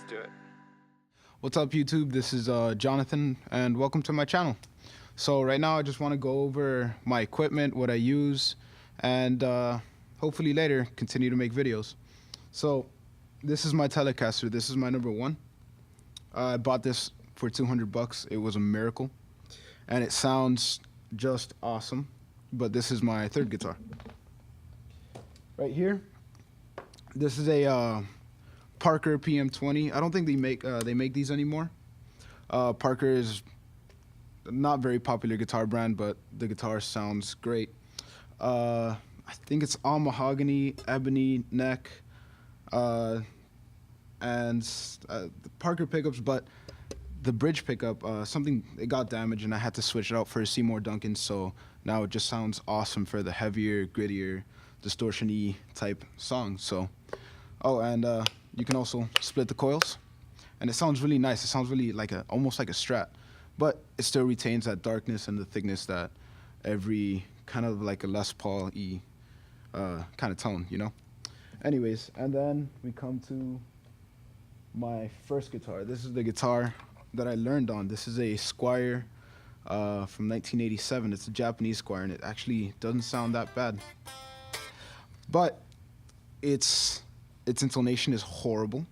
do it. What's up, YouTube? This is Jonathan, and welcome to my channel. So right now I just want to go over my equipment, what I use, and hopefully later continue to make videos. So this is my Telecaster. This is my number one. I bought this for $200. It was a miracle, and it sounds just awesome. But this is my third guitar. Right here, this is a Parker PM20. I don't think they make these anymore. Parker is not very popular guitar brand, but the guitar sounds great. I think it's all mahogany, ebony neck, and the Parker pickups, but the bridge pickup, it got damaged and I had to switch it out for a Seymour Duncan, so now it just sounds awesome for the heavier, grittier, distortion-y type songs. So, oh, and you can also split the coils, and it sounds really nice. It sounds really like almost like a Strat, but it still retains that darkness and the thickness that every kind of like a Les Paul-y kind of tone, you know? Anyways, and then we come to my first guitar. This is the guitar that I learned on. This is a Squier from 1987. It's a Japanese Squier, and it actually doesn't sound that bad. But its intonation is horrible,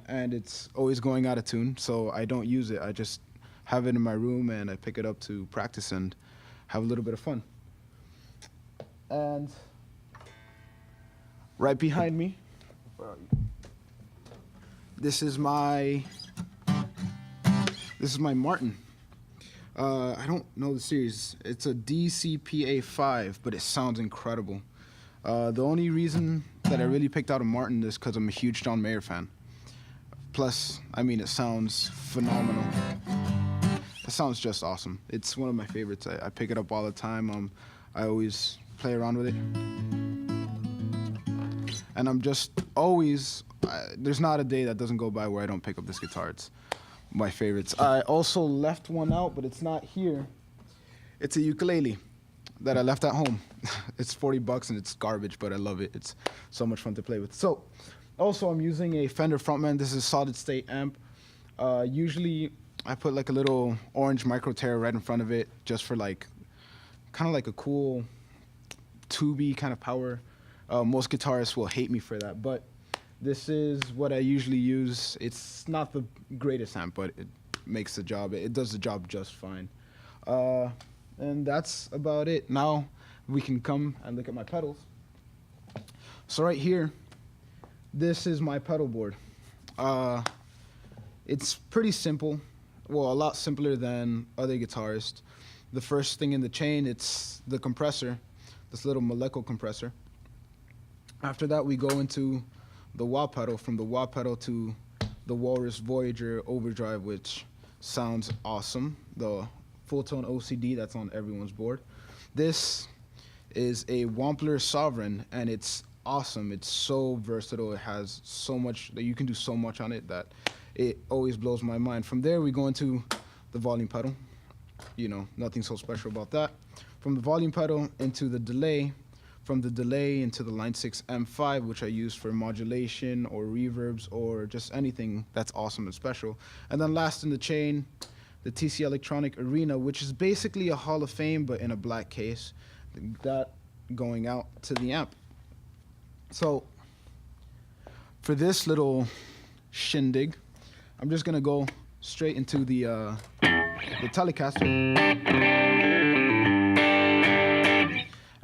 and it's always going out of tune, so I don't use it. I just have it in my room, and I pick it up to practice and have a little bit of fun. And right behind me, this is my Martin. I don't know the series. It's a DCPA5, but it sounds incredible. The only reason that I really picked out a Martin is because I'm a huge John Mayer fan. Plus, I mean, it sounds phenomenal. It sounds just awesome. It's one of my favorites. I pick it up all the time. I always play around with it. And I'm just always, there's not a day that doesn't go by where I don't pick up this guitar. It's my favorites. I also left one out, but it's not here. It's a ukulele that I left at home. It's $40 and it's garbage, but I love it. It's so much fun to play with. So, also I'm using a Fender Frontman. This is a solid state amp. Usually I put like a little orange Micro Terror right in front of it, just for like, kind of like a cool tubey kind of power. Most guitarists will hate me for that, but this is what I usually use. It's not the greatest amp, but it makes the job. It does the job just fine. And that's about it. Now we can come and look at my pedals. So right here, this is my pedal board. It's pretty simple. Well, a lot simpler than other guitarists. The first thing in the chain, it's the compressor, this little Moleko compressor. After that, we go into the wah pedal, from the wah pedal to the Walrus Voyager Overdrive, which sounds awesome. The full-tone OCD that's on everyone's board. This is a Wampler Sovereign, and it's awesome. It's so versatile. It has so much that you can do so much on it that it always blows my mind. From there, we go into the volume pedal. You know, nothing so special about that. From the volume pedal into the delay. From the delay into the Line 6 M5, which I use for modulation or reverbs or just anything that's awesome and special. And then last in the chain, the TC Electronic Arena, which is basically a Hall of Fame, but in a black case. That going out to the amp. So for this little shindig, I'm just gonna go straight into the Telecaster.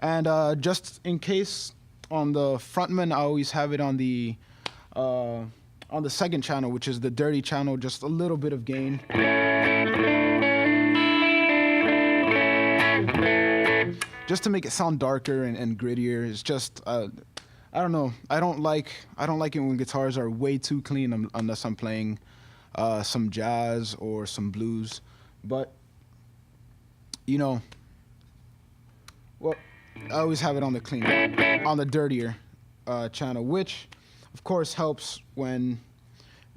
And just in case, on the Frontman, I always have it on the second channel, which is the dirty channel, just a little bit of gain. Just to make it sound darker and grittier. It's just, I don't know. I don't like it when guitars are way too clean unless I'm playing some jazz or some blues. But, you know, well, I always have it on the clean, on the dirtier channel, which of course helps when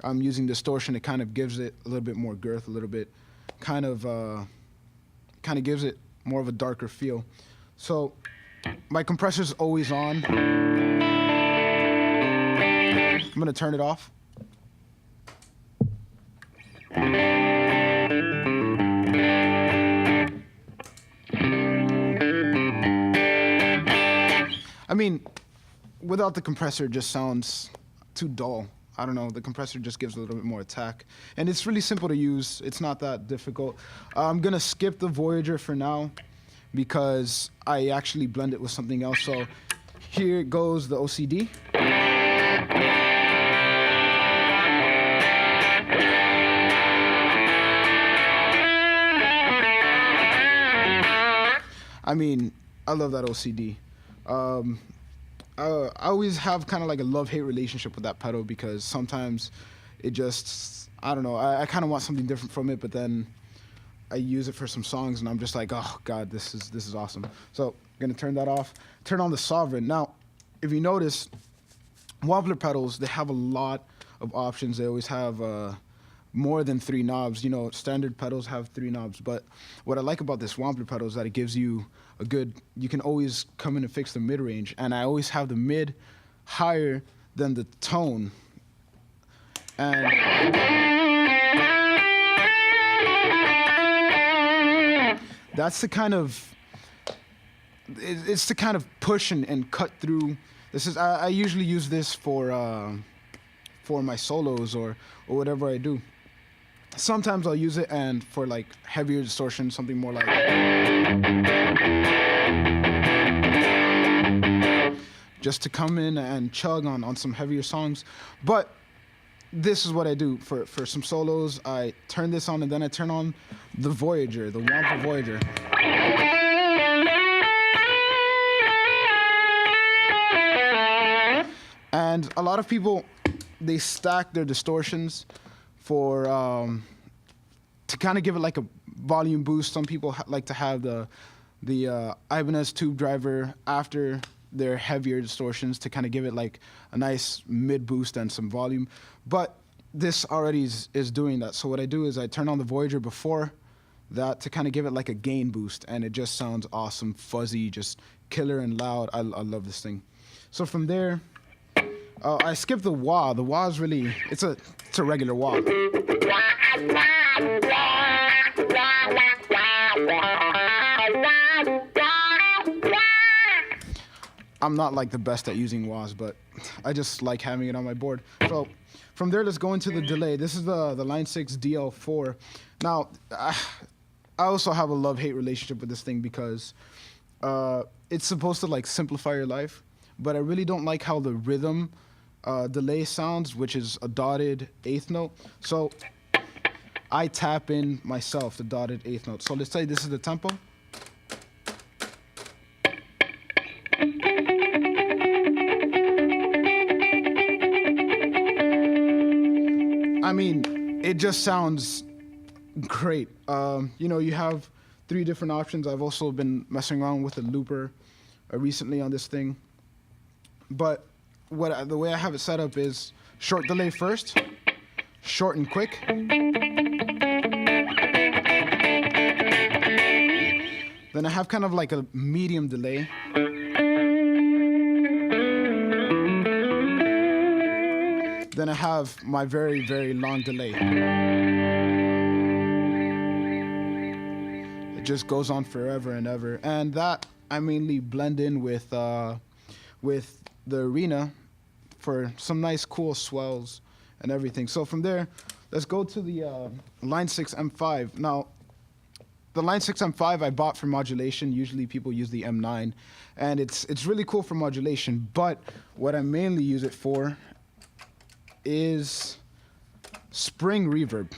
I'm using distortion. It kind of gives it a little bit more girth, a little bit kind of gives it more of a darker feel. So my compressor's always on. I'm gonna turn it off. I mean, without the compressor, it just sounds too dull. I don't know. The compressor just gives a little bit more attack. And it's really simple to use. It's not that difficult. I'm going to skip the Voyager for now because I actually blend it with something else. So here goes the OCD. I mean, I love that OCD. I always have kind of like a love-hate relationship with that pedal because sometimes it just, I don't know, I kind of want something different from it, but then I use it for some songs and I'm just like, oh God, this is awesome. So I'm gonna turn that off, turn on the Sovereign. Now, if you notice, wobbler pedals, they have a lot of options. They always have more than 3 knobs. You know, standard pedals have 3 knobs, but what I like about this wobbler pedal is that it gives you a good, you can always come in and fix the mid-range, and I always have the mid higher than the tone. And that's the kind of, it's the kind of push and cut through. This is, I usually use this for my solos or whatever I do. Sometimes I'll use it and for like heavier distortion, something more like just to come in and chug on some heavier songs. But this is what I do for some solos. I turn this on and then I turn on the Voyager, the Wampler Voyager. And a lot of people, they stack their distortions for to kind of give it like a volume boost. Some people like to have the Ibanez tube driver after their heavier distortions to kind of give it like a nice mid boost and some volume. But this already is doing that. So what I do is I turn on the Voyager before that to kind of give it like a gain boost, and it just sounds awesome, fuzzy, just killer and loud. I love this thing. So from there, I skipped the wah. The wah is really, it's a regular wah. I'm not like the best at using wahs, but I just like having it on my board. So from there, let's go into the delay. This is the Line 6 DL4. Now, I also have a love-hate relationship with this thing because it's supposed to like simplify your life, but I really don't like how the rhythm delay sounds, which is a dotted 8th note. So I tap in myself the dotted 8th note. So let's say this is the tempo. I mean, it just sounds great. You know, you have 3 different options. I've also been messing around with a looper recently on this thing. But the way I have it set up is short delay first, short and quick. Then I have kind of like a medium delay. Then I have my very, very long delay. It just goes on forever and ever. And that I mainly blend in with the Arena for some nice cool swells and everything. So from there, let's go to the Line 6 M5. Now, the Line 6 M5 I bought for modulation. Usually people use the M9, and it's really cool for modulation. But what I mainly use it for is spring reverb.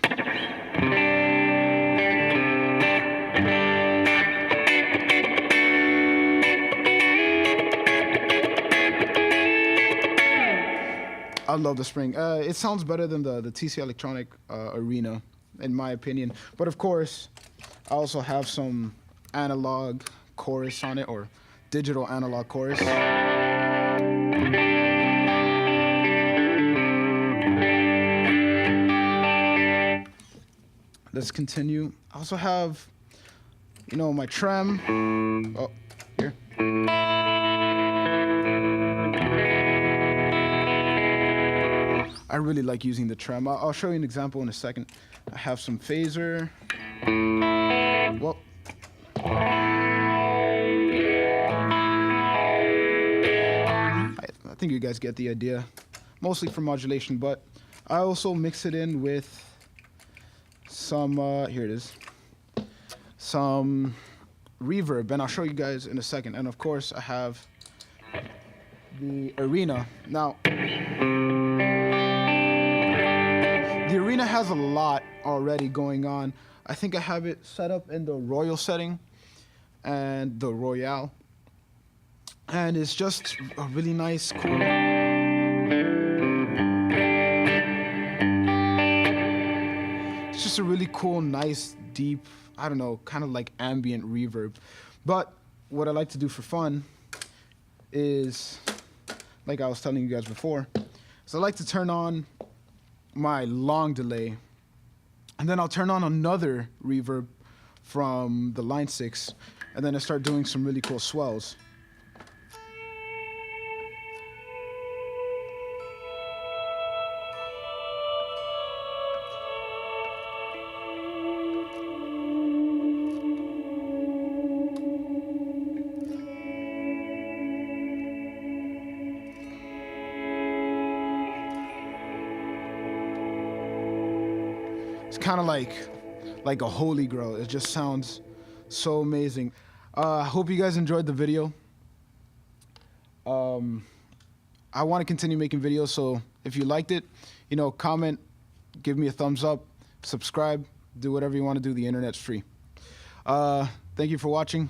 I love the spring. It sounds better than the TC Electronic Arena, in my opinion. But of course, I also have some analog chorus on it, or digital analog chorus. Let's continue. I also have, you know, my trem. Oh, here. I really like using the trem. I'll show you an example in a second. I I have some phaser. Well, I think you guys get the idea. Mostly for modulation, but I also mix it in with some, here it is, some reverb, and I'll show you guys in a second. And of course, I have the Arena. Now, the Arena has a lot already going on. I think I have it set up in the Royal setting and the Royale. And it's just a really nice, cool. It's just a really cool, nice, deep, I don't know, kind of like ambient reverb. But what I like to do for fun is, like I was telling you guys before, is I like to turn on my long delay, and then I'll turn on another reverb from the Line 6, and then I start doing some really cool swells. It's kind of like a holy grail. It just sounds so amazing. I hope you guys enjoyed the video. I want to continue making videos, so if you liked it, you know, comment, give me a thumbs up, subscribe, do whatever you want to do. The internet's free. Thank you for watching.